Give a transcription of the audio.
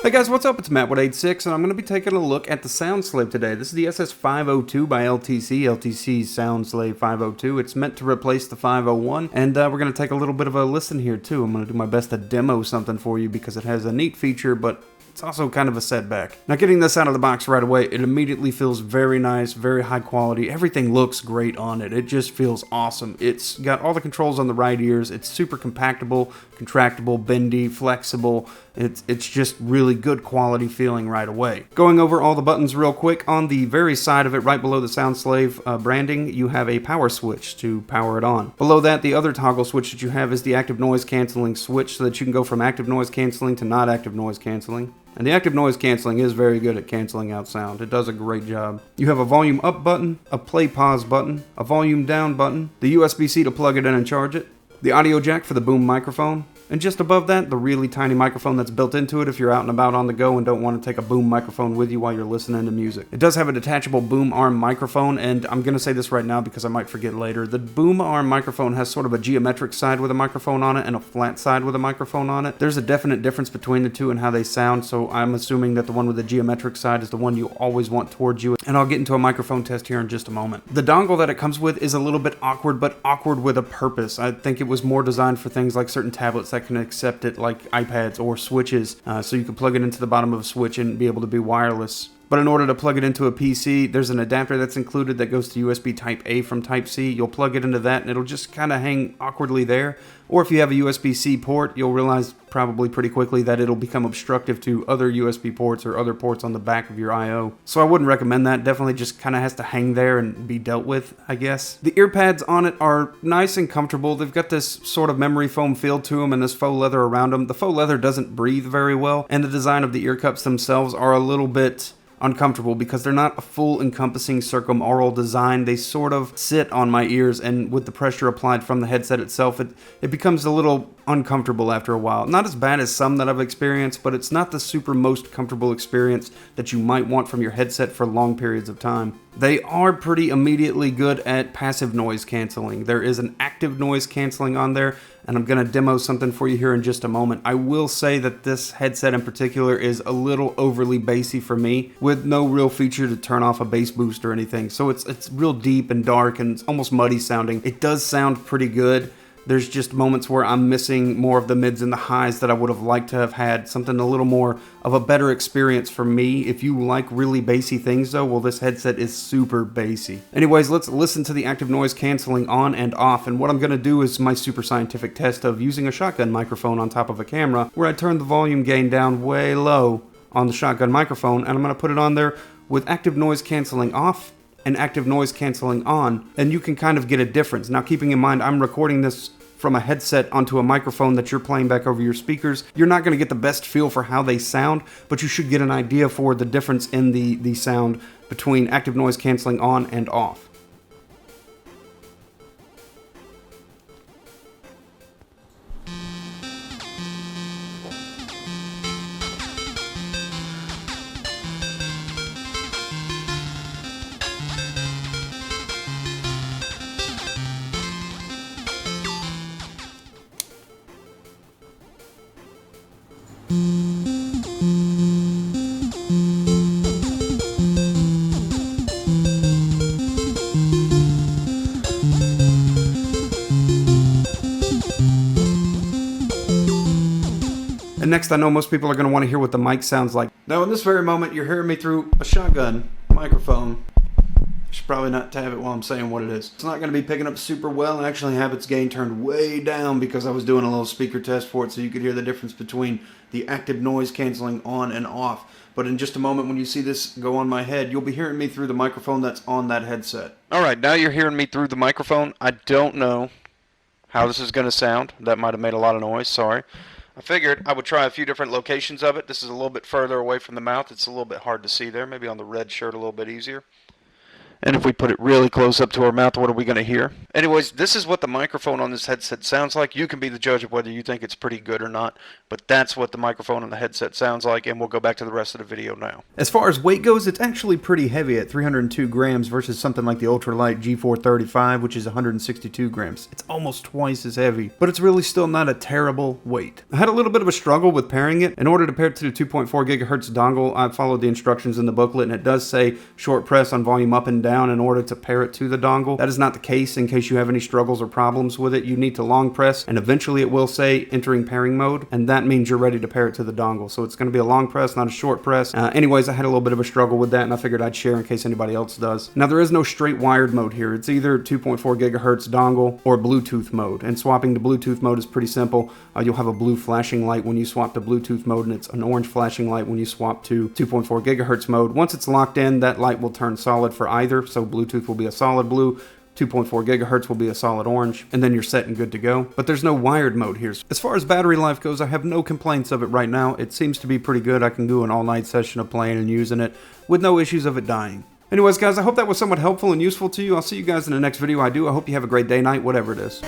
Hey guys, what's up? It's Matt186, and I'm going to be taking a look at the Sound Slave today. This is the SS-502 by LTC, LTC's Sound Slave 502. It's meant to replace the 501, and we're going to take a little bit of a listen here too. I'm going to do my best to demo something for you because it has a neat feature, but it's also kind of a setback. Now, getting this out of the box right away, it immediately feels very nice, very high quality. Everything looks great on it. It just feels awesome. It's got all the controls on the right ears. It's super compactable, contractible, bendy, flexible. It's just really good quality feeling right away. Going over all the buttons real quick, on the very side of it, right below the Sound Slave branding, you have a power switch to power it on. Below that, the other toggle switch that you have is the active noise canceling switch, so that you can go from active noise canceling to not active noise canceling. And the active noise canceling is very good at canceling out sound. It does a great job. You have a volume up button, a play pause button, a volume down button, the USB-C to plug it in and charge it, the audio jack for the boom microphone, and just above that, the really tiny microphone that's built into it if you're out and about on the go and don't want to take a boom microphone with you while you're listening to music. It does have a detachable boom arm microphone, and I'm going to say this right now because I might forget later. The boom arm microphone has sort of a geometric side with a microphone on it and a flat side with a microphone on it. There's a definite difference between the two and how they sound, so I'm assuming that the one with the geometric side is the one you always want towards you, and I'll get into a microphone test here in just a moment. The dongle that it comes with is a little bit awkward, but awkward with a purpose. I think it was more designed for things like certain tablets that can accept it, like iPads or switches, so you can plug it into the bottom of a switch and be able to be wireless. But in order to plug it into a PC, there's an adapter that's included that goes to USB Type A from Type C. You'll plug it into that and it'll just kind of hang awkwardly there. Or if you have a USB-C port, you'll realize probably pretty quickly that it'll become obstructive to other USB ports or other ports on the back of your I/O. So I wouldn't recommend that. Definitely just kind of has to hang there and be dealt with, I guess. The ear pads on it are nice and comfortable. They've got this sort of memory foam feel to them and this faux leather around them. The faux leather doesn't breathe very well, and the design of the ear cups themselves are a little bit uncomfortable because they're not a full encompassing circumaural design. They sort of sit on my ears, and with the pressure applied from the headset itself, it becomes a little uncomfortable after a while. Not as bad as some that I've experienced, but it's not the super most comfortable experience that you might want from your headset for long periods of time. They are pretty immediately good at passive noise canceling. There is an active noise canceling on there, and I'm going to demo something for you here in just a moment. I will say that this headset in particular is a little overly bassy for me, with no real feature to turn off a bass boost or anything. So it's real deep and dark and it's almost muddy sounding. It does sound pretty good. There's just moments where I'm missing more of the mids and the highs that I would have liked to have had. Something a little more of a better experience for me. If you like really bassy things though, well, this headset is super bassy. Anyways, let's listen to the active noise canceling on and off. And what I'm going to do is my super scientific test of using a shotgun microphone on top of a camera, where I turn the volume gain down way low on the shotgun microphone, and I'm going to put it on there with active noise canceling off and active noise canceling on, and you can kind of get a difference. Now, keeping in mind, I'm recording this from a headset onto a microphone that you're playing back over your speakers. You're not going to get the best feel for how they sound, but you should get an idea for the difference in the sound between active noise canceling on and off. And next, I know most people are going to want to hear what the mic sounds like. Now, in this very moment, you're hearing me through a shotgun microphone. I should probably not tab it while I'm saying what it is. It's not going to be picking up super well. I actually have its gain turned way down because I was doing a little speaker test for it so you could hear the difference between the active noise canceling on and off. But in just a moment, when you see this go on my head, you'll be hearing me through the microphone that's on that headset. Alright, now you're hearing me through the microphone. I don't know how this is going to sound. That might have made a lot of noise, sorry. I figured I would try a few different locations of it. This is a little bit further away from the mouth. It's a little bit hard to see there. Maybe on the red shirt a little bit easier. And if we put it really close up to our mouth, what are we going to hear? Anyways, this is what the microphone on this headset sounds like. You can be the judge of whether you think it's pretty good or not, but that's what the microphone on the headset sounds like, and we'll go back to the rest of the video now. As far as weight goes, it's actually pretty heavy at 302 grams versus something like the ultralight G435, which is 162 grams. It's almost twice as heavy, but it's really still not a terrible weight. I had a little bit of a struggle with pairing it. In order to pair it to the 2.4 gigahertz dongle, I followed the instructions in the booklet, and it does say short press on volume up and down in order to pair it to the dongle. That is not the case. In case you have any struggles or problems with it, you need to long press, and eventually it will say entering pairing mode, and that means you're ready to pair it to the dongle. So it's going to be a long press, not a short press. Anyways, I had a little bit of a struggle with that, and I figured I'd share in case anybody else does. Now, there is no straight wired mode here. It's either 2.4 gigahertz dongle or Bluetooth mode, and swapping to Bluetooth mode is pretty simple. You'll have a blue flashing light when you swap to Bluetooth mode, and it's an orange flashing light when you swap to 2.4 gigahertz mode. Once it's locked in, that light will turn solid for either, so Bluetooth will be a solid blue, 2.4 gigahertz will be a solid orange, and then you're set and good to go. But there's no wired mode here. As far as battery life goes, I have no complaints of it right now. It seems to be pretty good. I can do an all-night session of playing and using it with no issues of it dying. Anyways, guys, I hope that was somewhat helpful and useful to you. I'll see you guys in the next video. I hope you have a great day, night, whatever it is.